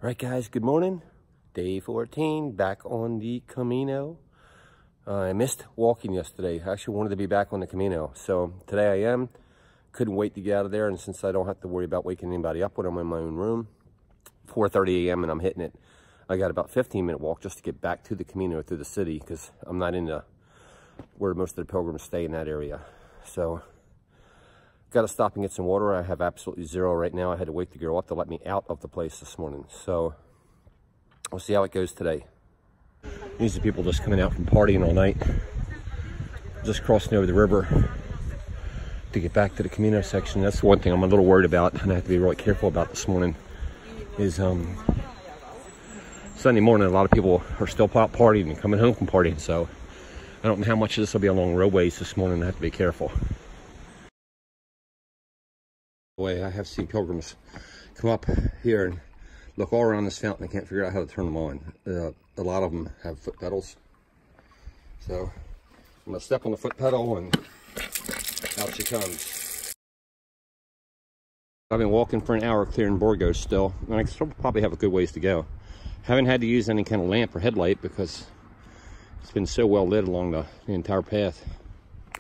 All right, guys, good morning. Day 14, back on the Camino. I missed walking yesterday. I actually wanted to be back on the Camino. So today I am. Couldn't wait to get out of there. And since I don't have to worry about waking anybody up when I'm in my own room, 4:30 a.m. and I'm hitting it. I got about 15-minute walk just to get back to the Camino through the city because I'm not in where most of the pilgrims stay in that area. So got to stop and get some water. I have absolutely zero right now. I had to wake the girl up to let me out of the place this morning. So we'll see how it goes today. These are people just coming out from partying all night. Just crossing over the river to get back to the Camino section. That's the one thing I'm a little worried about and I have to be really careful about this morning is Sunday morning, a lot of people are still out partying and coming home from partying. So I don't know how much of this will be along roadways this morning. I have to be careful. Way I have seen pilgrims come up here and look all around this fountain. I can't figure out how to turn them on. A lot of them have foot pedals, so I'm gonna step on the foot pedal and out she comes. I've been walking for an hour clearing Burgos still, and I still probably have a good ways to go. Haven't had to use any kind of lamp or headlight because it's been so well lit along the entire path.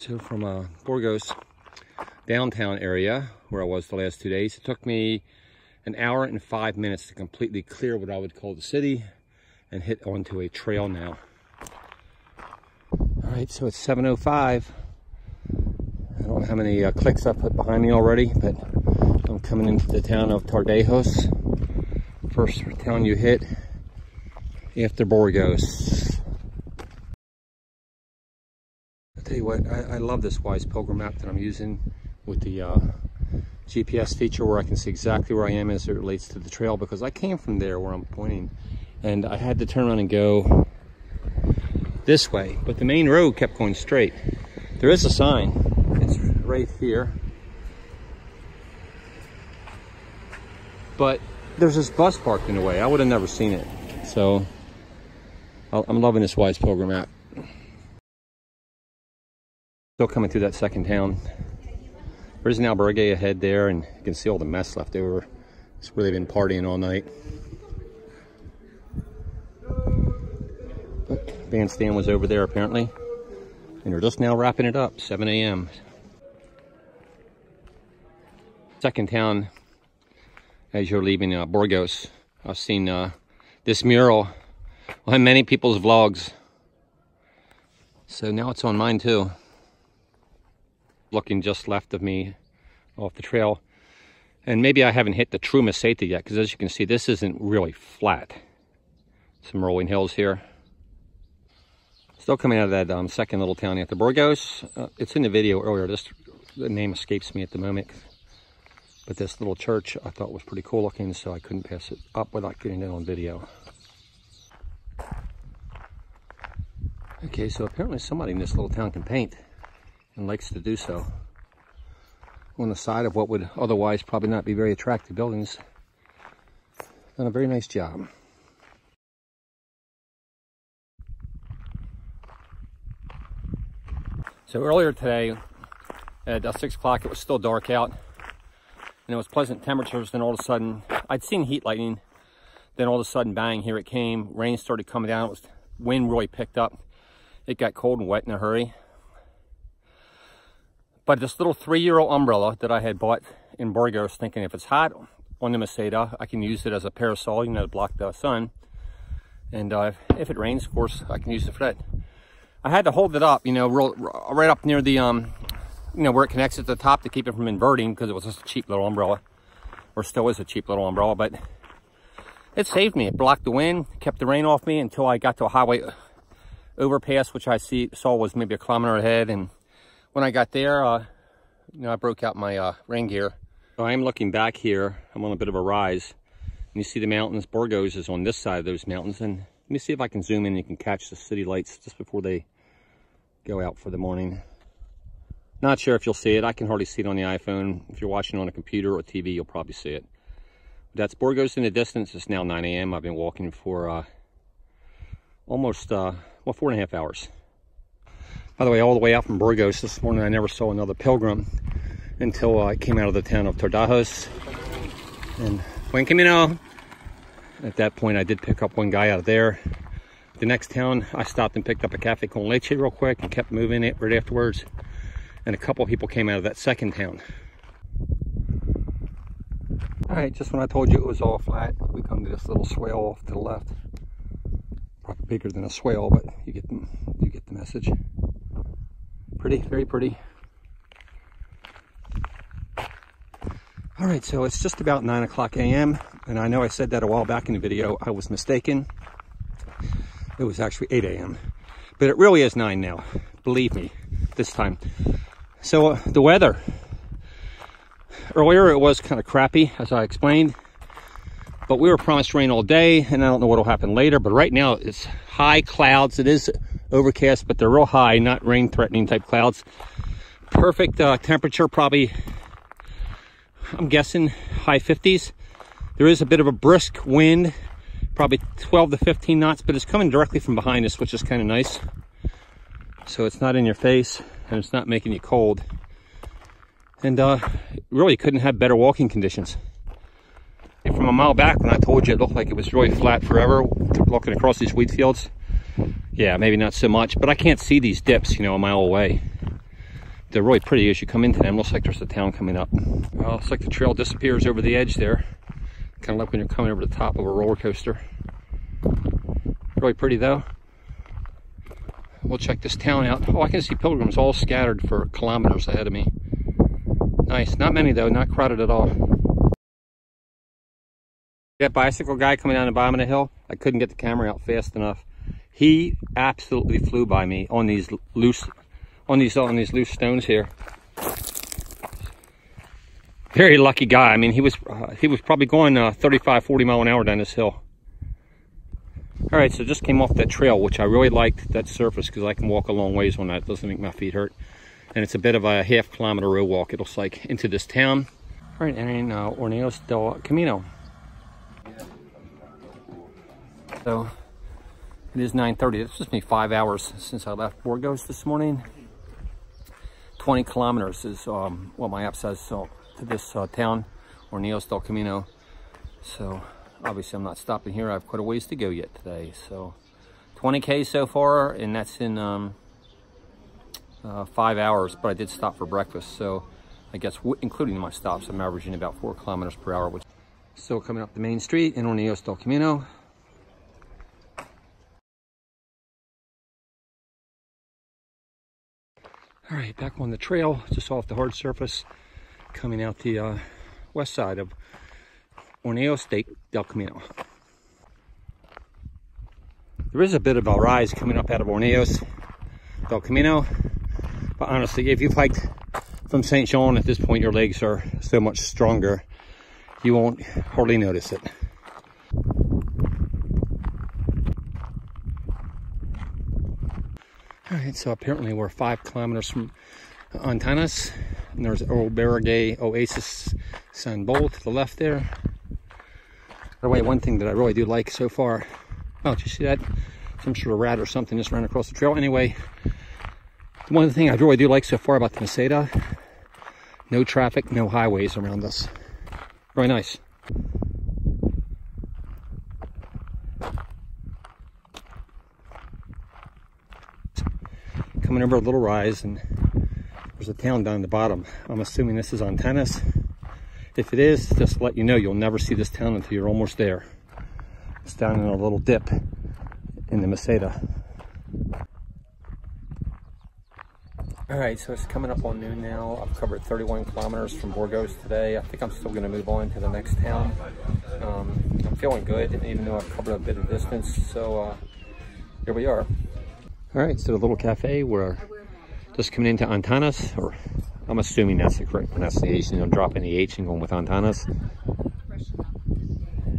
So from Burgos downtown area where I was the last 2 days, it took me an hour and 5 minutes to completely clear what I would call the city and hit onto a trail now. All right, so it's 7:05. I don't know how many clicks I've put behind me already, but I'm coming into the town of Castrojeriz. First town you hit after Burgos. I'll tell you what, I love this Wise Pilgrim app that I'm using with the GPS feature where I can see exactly where I am as it relates to the trail, because I came from there where I'm pointing and I had to turn around and go this way, but the main road kept going straight. There is a sign, it's right here, but there's this bus parked in the way. I would have never seen it. So I'm loving this Wise Pilgrim app. Still coming through that second town. There's an albergue ahead there, and you can see all the mess left over. It's where they've been partying all night. But bandstand was over there apparently, and they're just now wrapping it up. 7 a.m. Second town as you're leaving Burgos. I've seen this mural on many people's vlogs, so now it's on mine too. Looking just left of me off the trail, and maybe I haven't hit the true meseta yet, because as you can see, this isn't really flat. Some rolling hills here. Still coming out of that second little town after Burgos. It's in the video earlier. The name escapes me at the moment, but this little church I thought was pretty cool looking, so I couldn't pass it up without getting it on video. Okay, so apparently somebody in this little town can paint and likes to do so on the side of what would otherwise probably not be very attractive buildings. Done a very nice job. So earlier today at 6 o'clock, it was still dark out and it was pleasant temperatures. Then all of a sudden, I'd seen heat lightning, then all of a sudden, bang, here it came. Rain started coming down. It was, wind really picked up. It got cold and wet in a hurry. But this little 3-year-old umbrella that I had bought in Burgos, thinking if it's hot on the meseta, I can use it as a parasol, you know, to block the sun. And if it rains, of course, I can use it for that. I had to hold it up, you know, right up near the, you know, where it connects at the top to keep it from inverting, because it was just a cheap little umbrella, or still is a cheap little umbrella. But it saved me. It blocked the wind, kept the rain off me until I got to a highway overpass, which I saw was maybe a kilometer ahead. And when I got there, you know, I broke out my rain gear. So I am looking back here. I'm on a bit of a rise. And you see the mountains. Burgos is on this side of those mountains. And let me see if I can zoom in. You can catch the city lights just before they go out for the morning. Not sure if you'll see it. I can hardly see it on the iPhone. If you're watching on a computer or TV, you'll probably see it. That's Burgos in the distance. It's now 9 a.m. I've been walking for almost, well, 4.5 hours. By the way, all the way out from Burgos this morning, I never saw another pilgrim until I came out of the town of Castrojeriz. And buen camino. At that point, I did pick up one guy out of there. The next town, I stopped and picked up a cafe con leche real quick and kept moving it right afterwards. And a couple of people came out of that second town. All right, just when I told you it was all flat, we come to this little swale off to the left. Probably bigger than a swale, but you get the message. Pretty, very pretty. All right, so it's just about 9 o'clock a.m. And I know I said that a while back in the video. I was mistaken. It was actually 8 a.m. But it really is 9 now. Believe me, this time. So the weather. Earlier it was kind of crappy, as I explained. But we were promised rain all day, and I don't know what will happen later. But right now it's high clouds. It is overcast, but they're real high, not rain-threatening type clouds. Perfect temperature, probably, I'm guessing, high 50s. There is a bit of a brisk wind, probably 12 to 15 knots, but it's coming directly from behind us, which is kind of nice. So it's not in your face, and it's not making you cold. And really couldn't have better walking conditions. From a mile back, when I told you it looked like it was really flat forever, looking across these wheat fields, yeah, maybe not so much, but I can't see these dips, you know, a mile away. They're really pretty as you come into them. Looks like there's a town coming up. Well, looks like the trail disappears over the edge there. Kind of like when you're coming over the top of a roller coaster. Really pretty though. We'll check this town out. Oh, I can see pilgrims all scattered for kilometers ahead of me. Nice, not many though, not crowded at all. That bicycle guy coming down the bottom of the hill, I couldn't get the camera out fast enough. He absolutely flew by me on these loose stones here. Very lucky guy. I mean, he was probably going 35, 40 mile an hour down this hill. All right, so just came off that trail, which I really liked, that surface, because I can walk a long ways on that. It doesn't make my feet hurt. And it's a bit of a half-kilometer road walk, it looks like, into this town. All right, entering Horneos del Camino. So it is 9:30. It's just been 5 hours since I left Burgos this morning. 20 kilometers is what my app says. So to this town, Horneos del Camino. So obviously I'm not stopping here. I have quite a ways to go yet today. So 20K so far, and that's in 5 hours. But I did stop for breakfast. So I guess including my stops, I'm averaging about 4 kilometers per hour. Which still coming up the main street in Horneos del Camino. All right, back on the trail, just off the hard surface, coming out the west side of Horneos del Camino. There is a bit of a rise coming up out of Horneos del Camino, but honestly, if you've hiked from St. Jean, at this point your legs are so much stronger, you won't hardly notice it. All right, so apparently we're 5 kilometers from Antanas, and there's Albergue Oasis San Bol to the left there. By the way, one thing that I really do like so far, oh, did you see that? Some sort of rat or something just ran across the trail. Anyway, one thing I really do like so far about the Meseta, no traffic, no highways around us. Very nice. Coming over a little rise, and there's a town down the bottom. I'm assuming this is Antanas. If it is, just to let you know, you'll never see this town until you're almost there. It's down in a little dip in the Meseta. All right, so it's coming up on noon now. I've covered 31 kilometers from Burgos today. I think I'm still gonna move on to the next town. I'm feeling good, even though I've covered a bit of distance. So here we are. All right, so the little cafe, we're just coming into Antanas, or I'm assuming that's the correct pronunciation. I'm dropping the H and going with Antanas.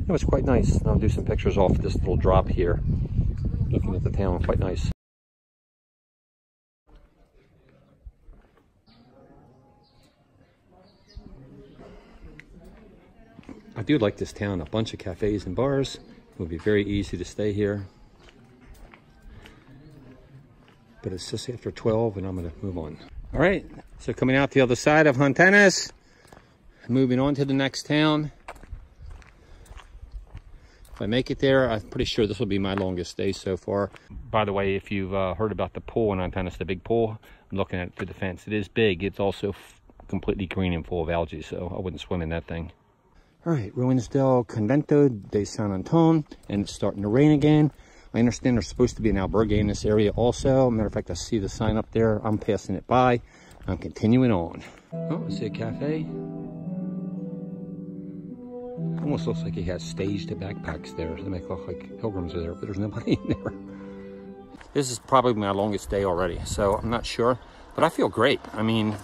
It was quite nice. And I'll do some pictures off this little drop here, looking at the town, quite nice. I do like this town, a bunch of cafes and bars. It would be very easy to stay here. But it's just after 12 and I'm gonna move on. All right, so coming out the other side of Antanas, moving on to the next town. If I make it there, I'm pretty sure this will be my longest stay so far. By the way, if you've heard about the pool in Antanas, the big pool, I'm looking at it through the fence. It is big. It's also completely green and full of algae, so I wouldn't swim in that thing. All right, Ruins del Convento de San Anton, and it's starting to rain again. I understand there's supposed to be an albergue in this area also. Matter of fact, I see the sign up there. I'm passing it by. I'm continuing on. Oh, I see a cafe. Almost looks like he has staged backpacks there. They make it look like pilgrims are there, but there's nobody in there. This is probably my longest day already, so I'm not sure, but I feel great. I mean,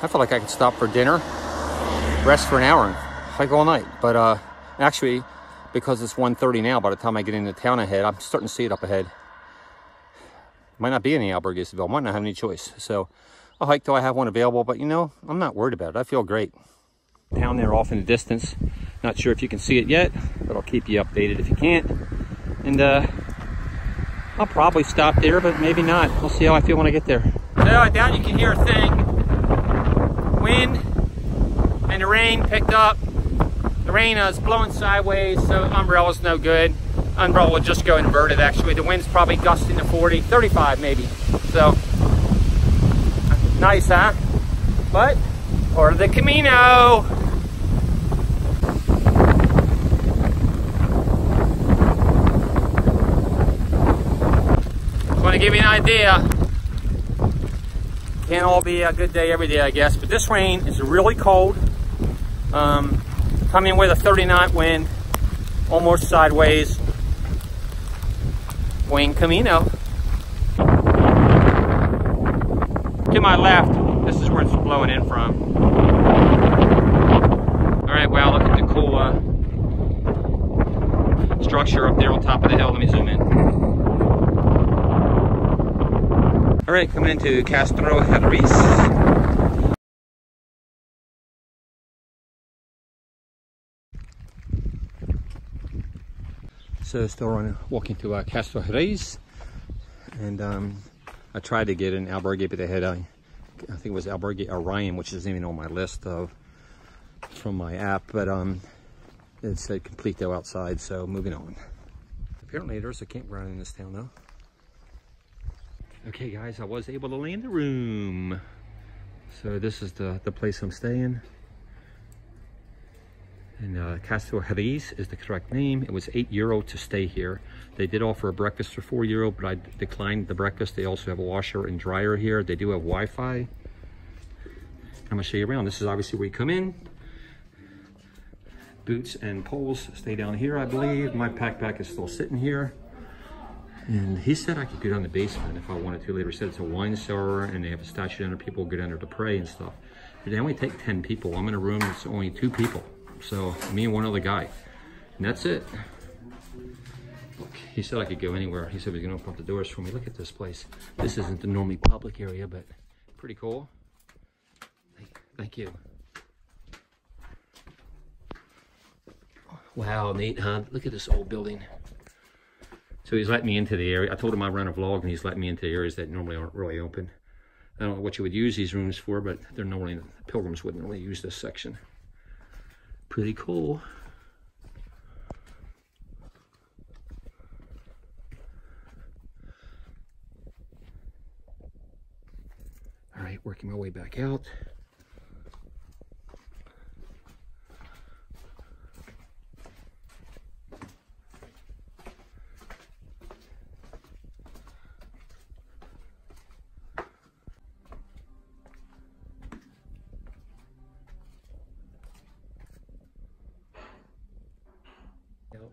I feel like I could stop for dinner, rest for an hour, and hike all night. But actually, because it's 1:30 now, by the time I get into town ahead, I'm starting to see it up ahead. Might not be any albergues available, might not have any choice. So I'll hike till I have one available, but you know, I'm not worried about it. I feel great. Down there off in the distance, not sure if you can see it yet, but I'll keep you updated if you can't. And I'll probably stop there, but maybe not. We'll see how I feel when I get there. So I doubt you can hear a thing. Wind and the rain picked up. The rain is blowing sideways, so the umbrella's no good. Umbrella will just go inverted actually. The wind's probably gusting to 40, 35 maybe. So, nice, huh? But, part of the Camino. To give you an idea, can't all be a good day every day, I guess, but this rain is really cold. Coming with a 30-knot wind, almost sideways. Buen Camino. To my left, this is where it's blowing in from. All right, wow, look at the cool structure up there on top of the hill. Let me zoom in. All right, coming into Castrojeriz. So still walking to Castrojeriz, and I tried to get an albergue, but they had I think it was albergue Orion, which isn't even on my list from my app, but it said complete though outside, so moving on. Apparently there's a campground in this town though. Okay guys, I was able to land the room. So this is the place I'm staying. And Castrojeriz is the correct name. It was €8 to stay here. They did offer a breakfast for €4, but I declined the breakfast. They also have a washer and dryer here. They do have Wi-Fi. I'm gonna show you around. This is obviously where you come in. Boots and poles stay down here, I believe. My backpack is still sitting here. And he said I could go down the basement if I wanted to later. He said it's a wine cellar and they have a statue down there. People go down there to pray and stuff. But they only take 10 people. I'm in a room that's only 2 people. So me and one other guy. And that's it. Look, he said I could go anywhere. He said he was gonna open up the doors for me. Look at this place. This isn't the normally public area, but pretty cool. Thank you. Wow, neat, huh? Look at this old building. So he's let me into the area. I told him I run a vlog and he's let me into areas that normally aren't really open. I don't know what you would use these rooms for, but they're normally, pilgrims wouldn't really use this section. Pretty cool. All right, working my way back out.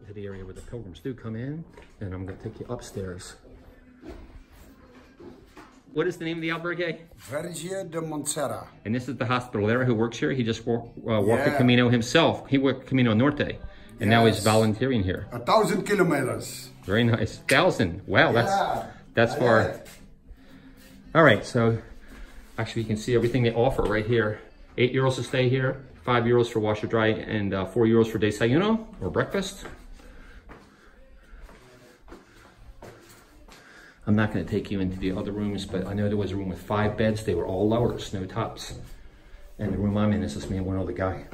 To the area where the pilgrims do come in, and I'm going to take you upstairs. What is the name of the albergue? Verge de Montserrat. And this is the hospitalier who works here. He just walked the Camino himself. He worked Camino Norte, and now he's volunteering here. 1,000 kilometers. Very nice. 1,000. Wow, that's far. All right, so actually you can see everything they offer right here. €8 to stay here, €5 for wash or dry, and €4 for desayuno or breakfast. I'm not going to take you into the other rooms, but I know there was a room with 5 beds. They were all lowers, no tops. And the room I'm in is just me and one other guy.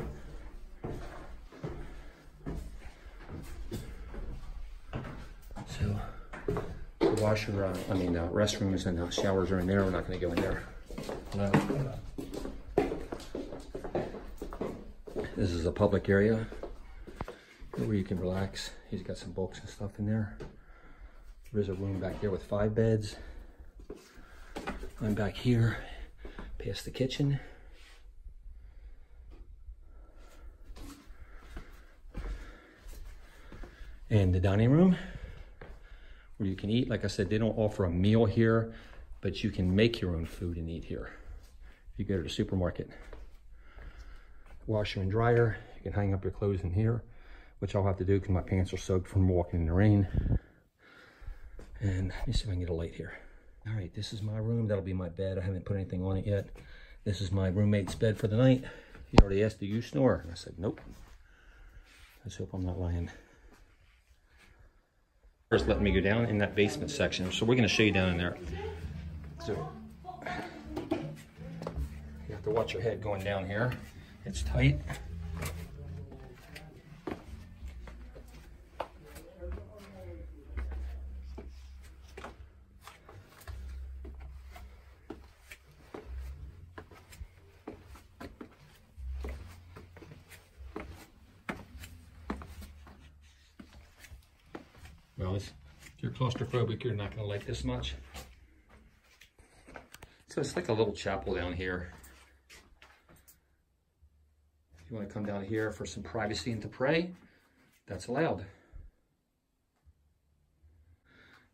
restrooms and showers are in there. We're not going to go in there. No. This is a public area where you can relax. He's got some books and stuff in there. There's a room back there with 5 beds. I'm back here, past the kitchen. And the dining room, where you can eat. Like I said, they don't offer a meal here, but you can make your own food and eat here. If you go to the supermarket. Washer and dryer, you can hang up your clothes in here, which I'll have to do because my pants are soaked from walking in the rain. And let me see if I can get a light here. All right, this is my room. That'll be my bed. I haven't put anything on it yet. This is my roommate's bed for the night. He already asked, do you snore? And I said, nope. Let's hope I'm not lying. First, letting me go down in that basement section. So we're gonna show you down in there. So you have to watch your head going down here. It's tight. Well, if you're claustrophobic, you're not going to like this much. So it's like a little chapel down here. If you want to come down here for some privacy and to pray, that's allowed.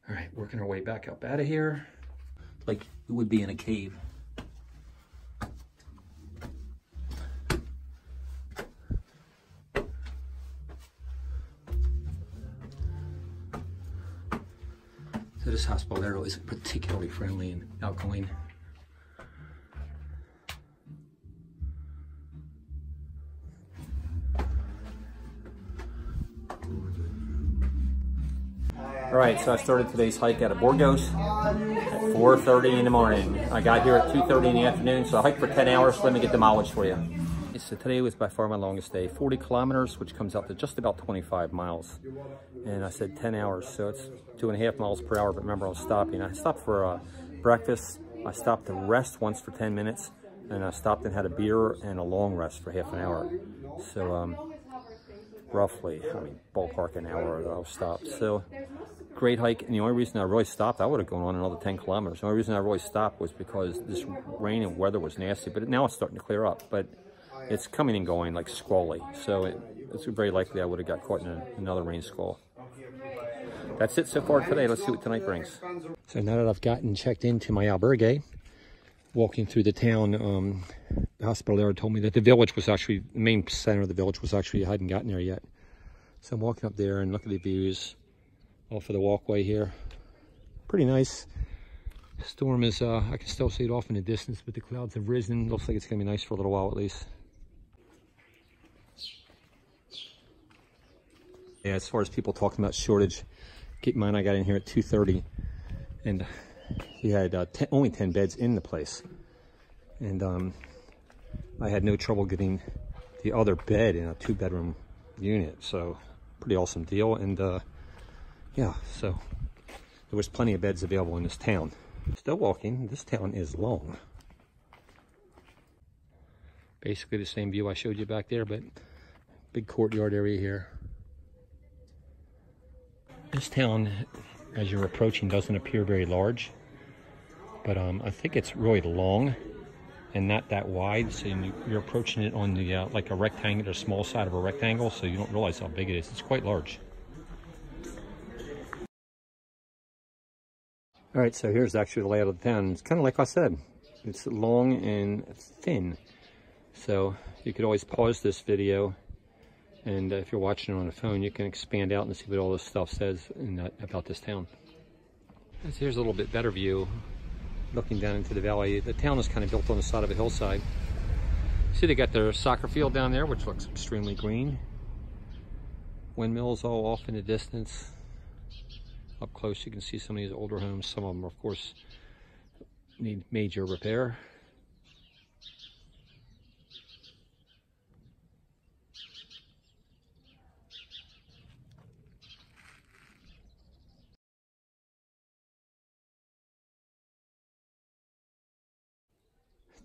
All right, working our way back up out of here. Like it would be in a cave. So this hospitalero isn't particularly friendly and outgoing. All right, so I started today's hike out of Burgos at 4:30 in the morning. I got here at 2:30 in the afternoon, so I hiked for 10 hours. Let me get the mileage for you. So today was by far my longest day, 40 kilometers, which comes out to just about 25 miles. And I said 10 hours, so it's 2.5 miles per hour, but remember I was stopping. I stopped for breakfast, I stopped to rest once for 10 minutes, and I stopped and had a beer and a long rest for half an hour. So roughly, ballpark an hour that I was stopped. So great hike, and the only reason I really stopped, I would have gone on another 10 kilometers. The only reason I really stopped was because this rain and weather was nasty, but now it's starting to clear up. But it's coming and going like squally, so it's very likely I would have got caught in another rain squall. That's it so far today. Let's see what tonight brings. So now that I've gotten checked into my albergue, walking through the town, the hospitalero told me that the village was actually, the main center of the village was actually, I hadn't gotten there yet. So I'm walking up there and look at the views off of the walkway here. Pretty nice. Storm is, I can still see it off in the distance, but the clouds have risen. Looks like it's gonna be nice for a little while at least. Yeah, as far as people talking about shortage, keep in mind I got in here at 2:30 and he had only 10 beds in the place. And I had no trouble getting the other bed in a 2-bedroom unit. So pretty awesome deal. And yeah, so there was plenty of beds available in this town. Still walking, this town is long. Basically the same view I showed you back there, but big courtyard area here. This town, as you're approaching, doesn't appear very large, but I think it's really long and not that wide, so you're approaching it on the like a rectangle, or small side of a rectangle, so you don't realize how big it is. It's quite large. All right, so here's actually the layout of the town. It's kind of like I said, it's long and thin, so you could always pause this video, and if you're watching it on a phone, you can expand out and see what all this stuff says about this town. And so here's a little bit better view, looking down into the valley. The town is kind of built on the side of a hillside. See, they got their soccer field down there, which looks extremely green. Windmills all off in the distance. Up close, you can see some of these older homes. Some of them, of course, need major repair.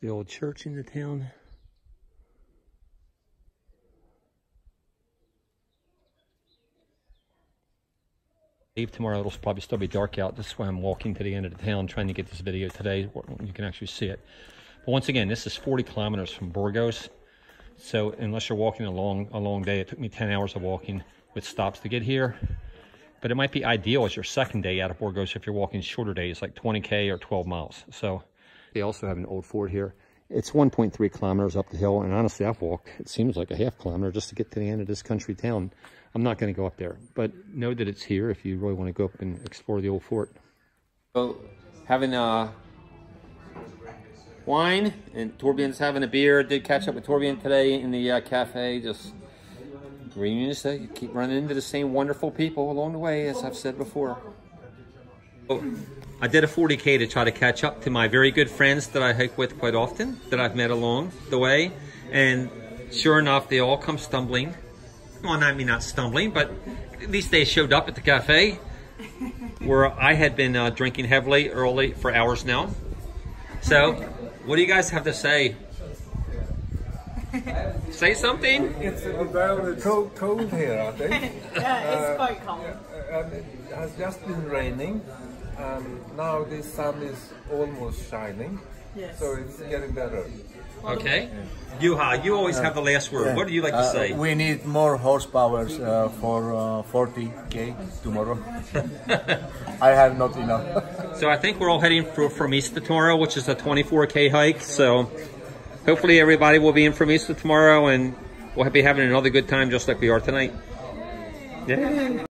The old church in the town. Tomorrow it'll probably still be dark out. This is why I'm walking to the end of the town trying to get this video today. You can actually see it. But once again, this is 40 kilometers from Burgos. So unless you're walking a long day, it took me 10 hours of walking with stops to get here. But it might be ideal as your second day out of Burgos if you're walking shorter days, like 20K or 12 miles. So they also have an old fort here. It's 1.3 kilometers up the hill. And honestly, I've walked, it seems like a half kilometer just to get to the end of this country town. I'm not going to go up there, but know that it's here if you really want to go up and explore the old fort. So having wine, and Torbjorn's having a beer. Did catch up with Torbjorn today in the cafe. Just reunions. You keep running into the same wonderful people along the way, as I've said before. So, I did a 40K to try to catch up to my very good friends that I hike with quite often, that I've met along the way, and sure enough, they all come stumbling. Well, I mean, not stumbling, but at least they showed up at the cafe where I had been drinking heavily early for hours now. So, what do you guys have to say? Say something? It's very cold here, I think. Yeah, it's quite cold. And it has just been raining, and now the sun is almost shining. Yes. So it's getting better. Okay. Yuha, you always have the last word. What do you like to say? We need more horsepower for 40K tomorrow. I have not enough. So I think we're all heading for Formista tomorrow, which is a 24K hike. So hopefully everybody will be in Formista tomorrow, and we'll be having another good time just like we are tonight. Yeah.